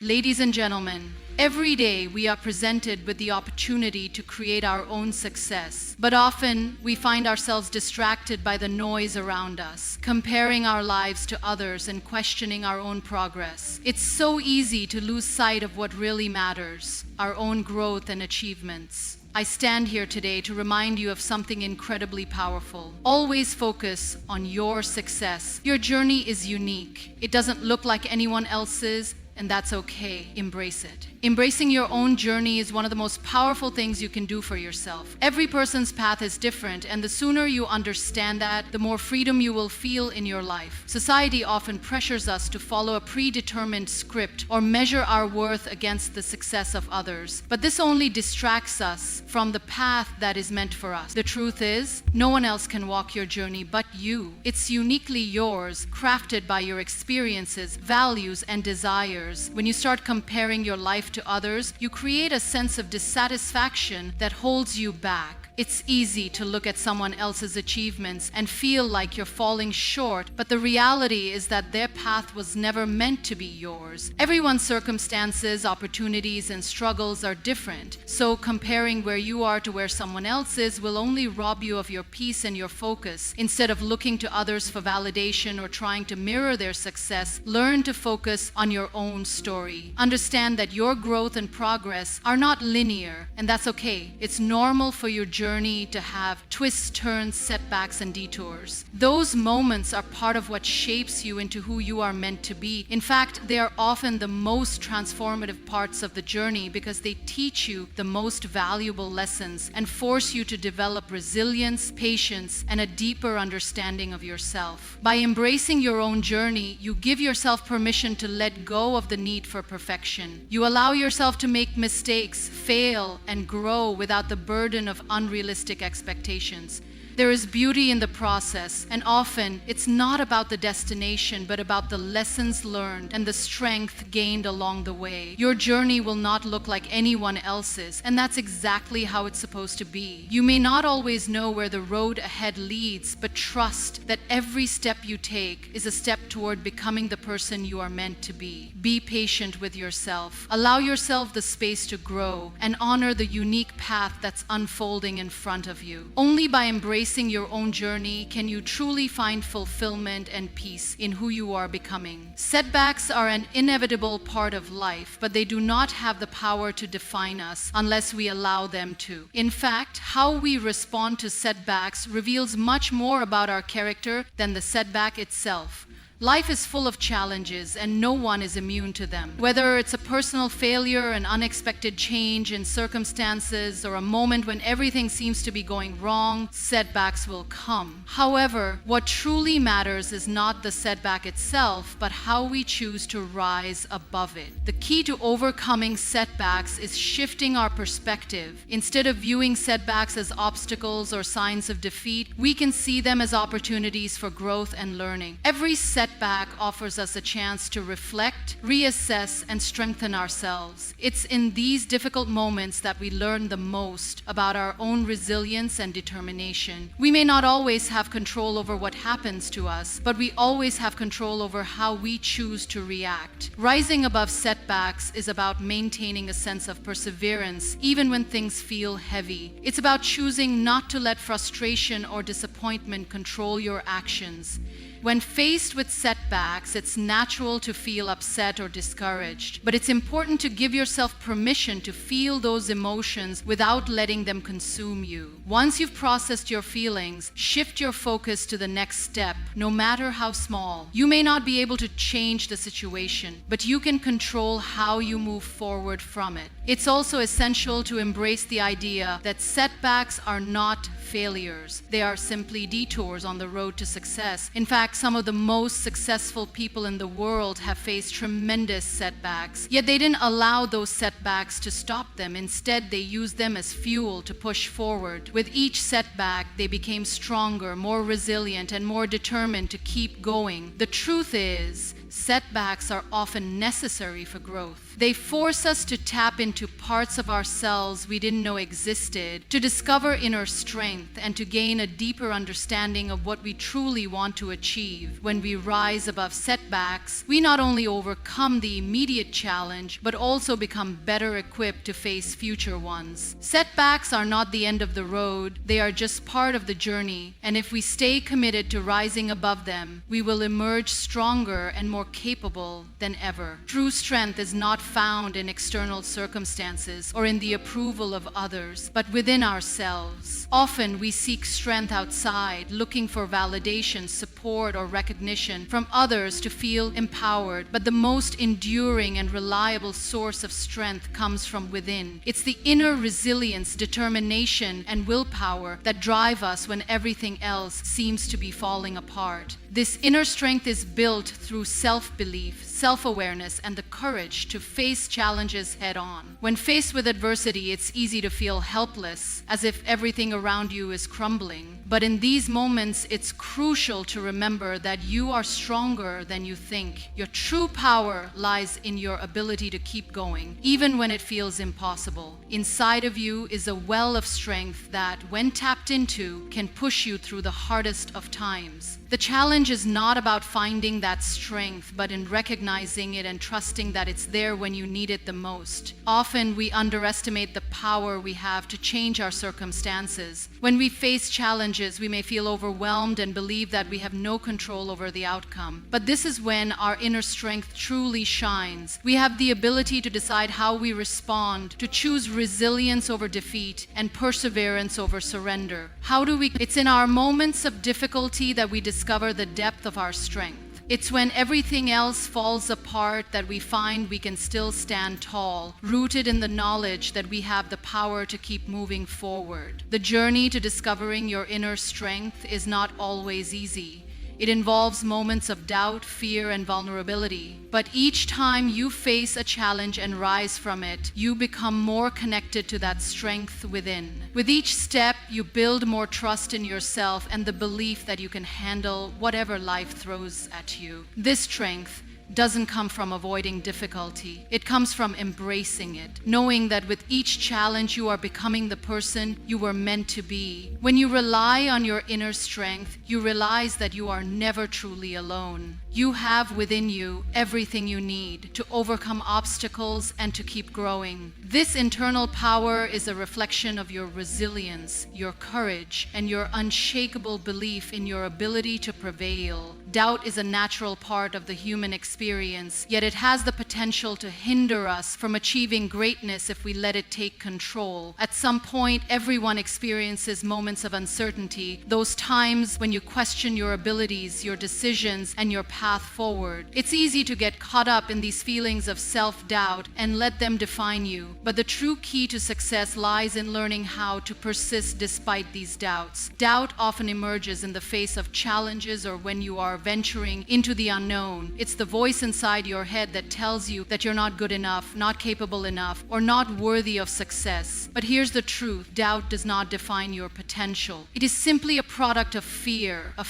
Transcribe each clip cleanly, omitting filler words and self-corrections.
Ladies and gentlemen, every day we are presented with the opportunity to create our own success, but often we find ourselves distracted by the noise around us, comparing our lives to others and questioning our own progress. It's so easy to lose sight of what really matters, our own growth and achievements. I stand here today to remind you of something incredibly powerful. Always focus on your success. Your journey is unique. It doesn't look like anyone else's, and that's okay. Embrace it. Embracing your own journey is one of the most powerful things you can do for yourself. Every person's path is different, and the sooner you understand that, the more freedom you will feel in your life. Society often pressures us to follow a predetermined script or measure our worth against the success of others. But this only distracts us from the path that is meant for us. The truth is, no one else can walk your journey but you. It's uniquely yours, crafted by your experiences, values, and desires. When you start comparing your life to others, you create a sense of dissatisfaction that holds you back. It's easy to look at someone else's achievements and feel like you're falling short, but the reality is that their path was never meant to be yours. Everyone's circumstances, opportunities, and struggles are different, so comparing where you are to where someone else is will only rob you of your peace and your focus. Instead of looking to others for validation or trying to mirror their success, learn to focus on your own story. Understand that your growth and progress are not linear, and that's okay. It's normal for your journey to have twists, turns, setbacks, and detours. Those moments are part of what shapes you into who you are meant to be. In fact, they are often the most transformative parts of the journey because they teach you the most valuable lessons and force you to develop resilience, patience, and a deeper understanding of yourself. By embracing your own journey, you give yourself permission to let go of the need for perfection. You allow yourself to make mistakes, fail, and grow without the burden of unrealistic expectations. There is beauty in the process, and often it's not about the destination, but about the lessons learned and the strength gained along the way. Your journey will not look like anyone else's, and that's exactly how it's supposed to be. You may not always know where the road ahead leads, but trust that every step you take is a step toward becoming the person you are meant to be. Be patient with yourself. Allow yourself the space to grow and honor the unique path that's unfolding in front of you. Only by embracing your own journey can you truly find fulfillment and peace in who you are becoming. Setbacks are an inevitable part of life, but they do not have the power to define us unless we allow them to. In fact, how we respond to setbacks reveals much more about our character than the setback itself. Life is full of challenges, and no one is immune to them. Whether it's a personal failure, an unexpected change in circumstances, or a moment when everything seems to be going wrong, setbacks will come. However, what truly matters is not the setback itself, but how we choose to rise above it. The key to overcoming setbacks is shifting our perspective. Instead of viewing setbacks as obstacles or signs of defeat, we can see them as opportunities for growth and learning. Every setback offers us a chance to reflect, reassess, and strengthen ourselves. It's in these difficult moments that we learn the most about our own resilience and determination. We may not always have control over what happens to us, but we always have control over how we choose to react. Rising above setbacks is about maintaining a sense of perseverance, even when things feel heavy. It's about choosing not to let frustration or disappointment control your actions. When faced with setbacks, it's natural to feel upset or discouraged, but it's important to give yourself permission to feel those emotions without letting them consume you. Once you've processed your feelings, shift your focus to the next step, no matter how small. You may not be able to change the situation, but you can control how you move forward from it. It's also essential to embrace the idea that setbacks are not failures. They are simply detours on the road to success. In fact, some of the most successful people in the world have faced tremendous setbacks, yet they didn't allow those setbacks to stop them. Instead, they used them as fuel to push forward. With each setback, they became stronger, more resilient, and more determined to keep going. The truth is, setbacks are often necessary for growth. They force us to tap into parts of ourselves we didn't know existed, to discover inner strength, and to gain a deeper understanding of what we truly want to achieve. When we rise above setbacks, we not only overcome the immediate challenge, but also become better equipped to face future ones. Setbacks are not the end of the road, they are just part of the journey, and if we stay committed to rising above them, we will emerge stronger and more capable than ever. True strength is not found in external circumstances or in the approval of others, but within ourselves. Often we seek strength outside, looking for validation, support, or recognition from others to feel empowered, but the most enduring and reliable source of strength comes from within. It's the inner resilience, determination, and willpower that drive us when everything else seems to be falling apart. This inner strength is built through self-belief, self-awareness, and the courage to face challenges head-on. When faced with adversity, it's easy to feel helpless, as if everything around you is crumbling. But in these moments, it's crucial to remember that you are stronger than you think. Your true power lies in your ability to keep going, even when it feels impossible. Inside of you is a well of strength that, when tapped into, can push you through the hardest of times. The challenge is not about finding that strength, but in recognizing it and trusting that it's there when you need it the most. Often we underestimate the power we have to change our circumstances. When we face challenges, we may feel overwhelmed and believe that we have no control over the outcome. But this is when our inner strength truly shines. We have the ability to decide how we respond, to choose resilience over defeat and perseverance over surrender. How do we? It's in our moments of difficulty that we discover the depth of our strength. It's when everything else falls apart that we find we can still stand tall, rooted in the knowledge that we have the power to keep moving forward. The journey to discovering your inner strength is not always easy. It involves moments of doubt, fear, and vulnerability. But each time you face a challenge and rise from it, you become more connected to that strength within. With each step, you build more trust in yourself and the belief that you can handle whatever life throws at you. This strength doesn't come from avoiding difficulty. It comes from embracing it, knowing that with each challenge you are becoming the person you were meant to be. When you rely on your inner strength, you realize that you are never truly alone. You have within you everything you need to overcome obstacles and to keep growing. This internal power is a reflection of your resilience, your courage, and your unshakable belief in your ability to prevail. Doubt is a natural part of the human experience, yet it has the potential to hinder us from achieving greatness if we let it take control. At some point, everyone experiences moments of uncertainty, those times when you question your abilities, your decisions, and your path forward. It's easy to get caught up in these feelings of self-doubt and let them define you. But the true key to success lies in learning how to persist despite these doubts. Doubt often emerges in the face of challenges or when you are venturing into the unknown. It's the voice inside your head that tells you that you're not good enough, not capable enough, or not worthy of success. But here's the truth: doubt does not define your potential. It is simply a product of fear of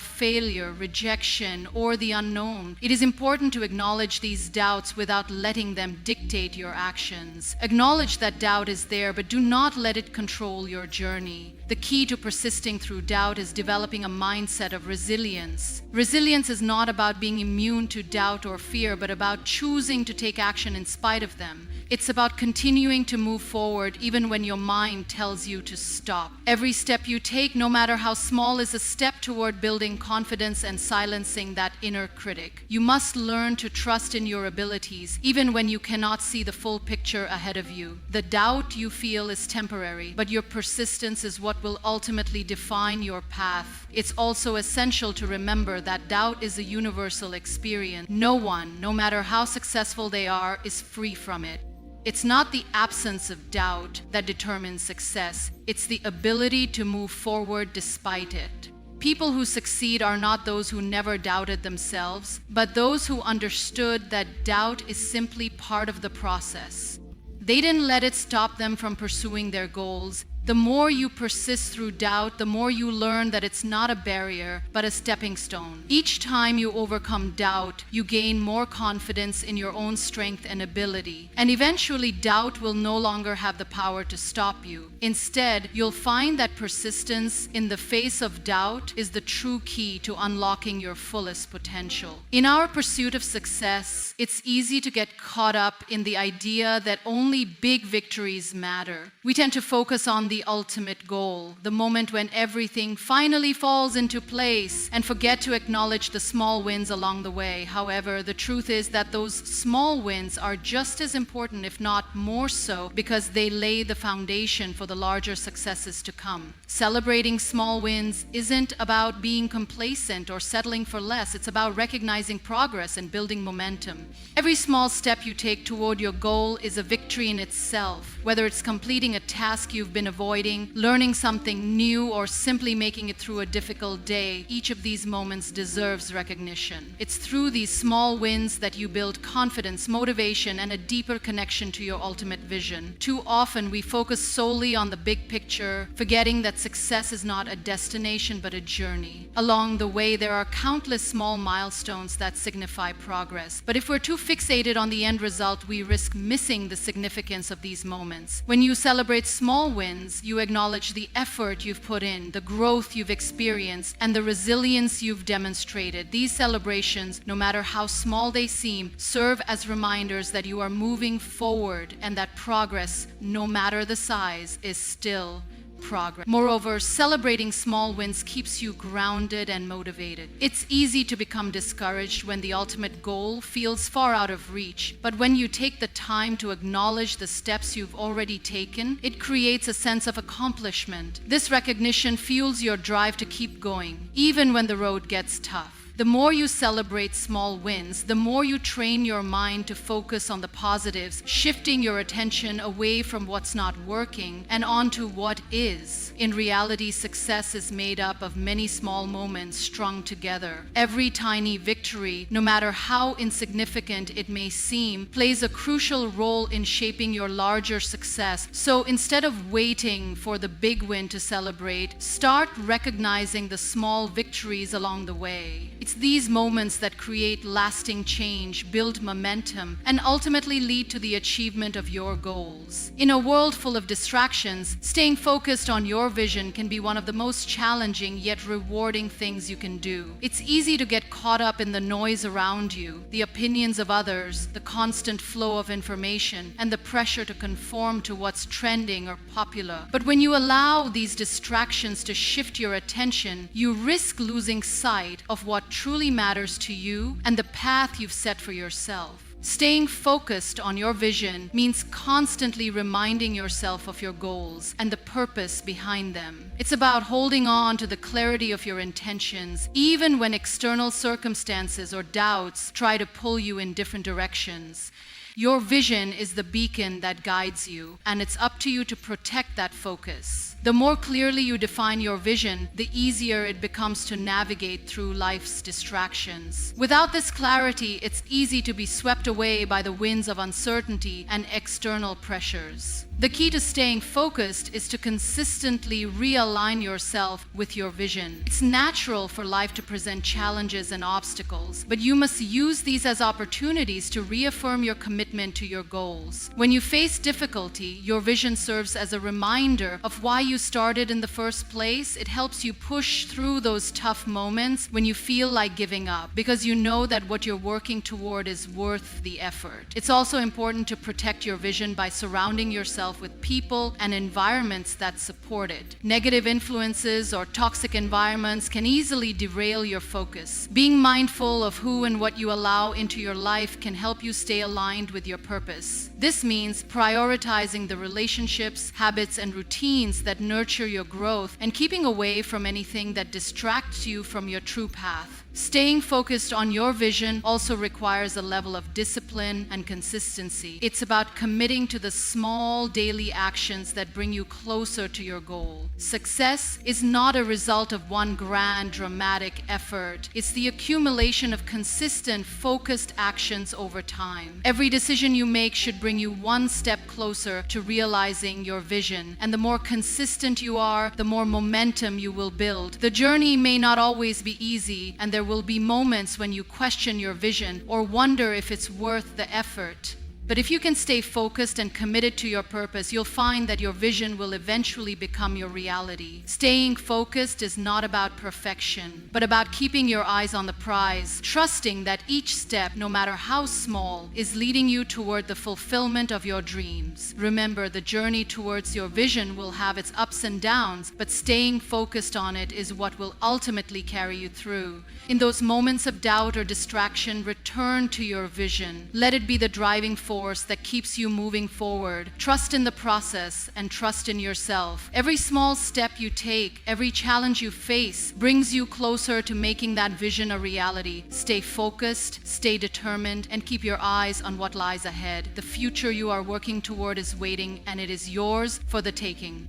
failure, rejection, or the unknown. It is important to acknowledge these doubts without letting them dictate your actions. Acknowledge that doubt is there, but do not let it control your journey. The key to persisting through doubt is developing a mindset of resilience. Resilience is not about being immune to doubt or fear, but about choosing to take action in spite of them. It's about continuing to move forward even when your mind tells you to stop. Every step you take, no matter how small, is a step toward building confidence and silencing that inner critic. You must learn to trust in your abilities, even when you cannot see the full picture ahead of you. The doubt you feel is temporary, but your persistence is what will ultimately define your path. It's also essential to remember that doubt is a universal experience. No one, no matter how successful they are, is free from it. It's not the absence of doubt that determines success. It's the ability to move forward despite it. People who succeed are not those who never doubted themselves, but those who understood that doubt is simply part of the process. They didn't let it stop them from pursuing their goals. The more you persist through doubt, the more you learn that it's not a barrier, but a stepping stone. Each time you overcome doubt, you gain more confidence in your own strength and ability. And eventually, doubt will no longer have the power to stop you. Instead, you'll find that persistence in the face of doubt is the true key to unlocking your fullest potential. In our pursuit of success, it's easy to get caught up in the idea that only big victories matter. We tend to focus on the ultimate goal, the moment when everything finally falls into place, and forget to acknowledge the small wins along the way. However, the truth is that those small wins are just as important, if not more so, because they lay the foundation for the larger successes to come. Celebrating small wins isn't about being complacent or settling for less. It's about recognizing progress and building momentum. Every small step you take toward your goal is a victory in itself, whether it's completing a task you've been avoiding, learning something new, or simply making it through a difficult day. Each of these moments deserves recognition. It's through these small wins that you build confidence, motivation, and a deeper connection to your ultimate vision. Too often, we focus solely on the big picture, forgetting that success is not a destination but a journey. Along the way, there are countless small milestones that signify progress. But if we're too fixated on the end result, we risk missing the significance of these moments. When you celebrate small wins, you acknowledge the effort you've put in, the growth you've experienced, and the resilience you've demonstrated. These celebrations, no matter how small they seem, serve as reminders that you are moving forward and that progress, no matter the size, is still progress. Moreover, celebrating small wins keeps you grounded and motivated. It's easy to become discouraged when the ultimate goal feels far out of reach, but when you take the time to acknowledge the steps you've already taken, it creates a sense of accomplishment. This recognition fuels your drive to keep going, even when the road gets tough. The more you celebrate small wins, the more you train your mind to focus on the positives, shifting your attention away from what's not working and onto what is. In reality, success is made up of many small moments strung together. Every tiny victory, no matter how insignificant it may seem, plays a crucial role in shaping your larger success. So instead of waiting for the big win to celebrate, start recognizing the small victories along the way. It's these moments that create lasting change, build momentum, and ultimately lead to the achievement of your goals. In a world full of distractions, staying focused on your vision can be one of the most challenging yet rewarding things you can do. It's easy to get caught up in the noise around you, the opinions of others, the constant flow of information, and the pressure to conform to what's trending or popular. But when you allow these distractions to shift your attention, you risk losing sight of what truly matters to you and the path you've set for yourself. Staying focused on your vision means constantly reminding yourself of your goals and the purpose behind them. It's about holding on to the clarity of your intentions, even when external circumstances or doubts try to pull you in different directions. Your vision is the beacon that guides you, and it's up to you to protect that focus. The more clearly you define your vision, the easier it becomes to navigate through life's distractions. Without this clarity, it's easy to be swept away by the winds of uncertainty and external pressures. The key to staying focused is to consistently realign yourself with your vision. It's natural for life to present challenges and obstacles, but you must use these as opportunities to reaffirm your commitment to your goals. When you face difficulty, your vision serves as a reminder of why you started in the first place. It helps you push through those tough moments when you feel like giving up, because you know that what you're working toward is worth the effort. It's also important to protect your vision by surrounding yourself with people and environments that support it. Negative influences or toxic environments can easily derail your focus. Being mindful of who and what you allow into your life can help you stay aligned with your purpose. This means prioritizing the relationships, habits, and routines that nurture your growth and keeping away from anything that distracts you from your true path. Staying focused on your vision also requires a level of discipline and consistency. It's about committing to the small daily actions that bring you closer to your goal. Success is not a result of one grand, dramatic effort. It's the accumulation of consistent, focused actions over time. Every decision you make should bring you one step closer to realizing your vision. And the more consistent you are, the more momentum you will build. The journey may not always be easy, and there will be moments when you question your vision or wonder if it's worth the effort. But if you can stay focused and committed to your purpose, you'll find that your vision will eventually become your reality. Staying focused is not about perfection, but about keeping your eyes on the prize, trusting that each step, no matter how small, is leading you toward the fulfillment of your dreams. Remember, the journey towards your vision will have its ups and downs, but staying focused on it is what will ultimately carry you through. In those moments of doubt or distraction, return to your vision. Let it be the driving force that keeps you moving forward. Trust in the process and trust in yourself. Every small step you take, every challenge you face, brings you closer to making that vision a reality. Stay focused, stay determined, and keep your eyes on what lies ahead. The future you are working toward is waiting, and it is yours for the taking.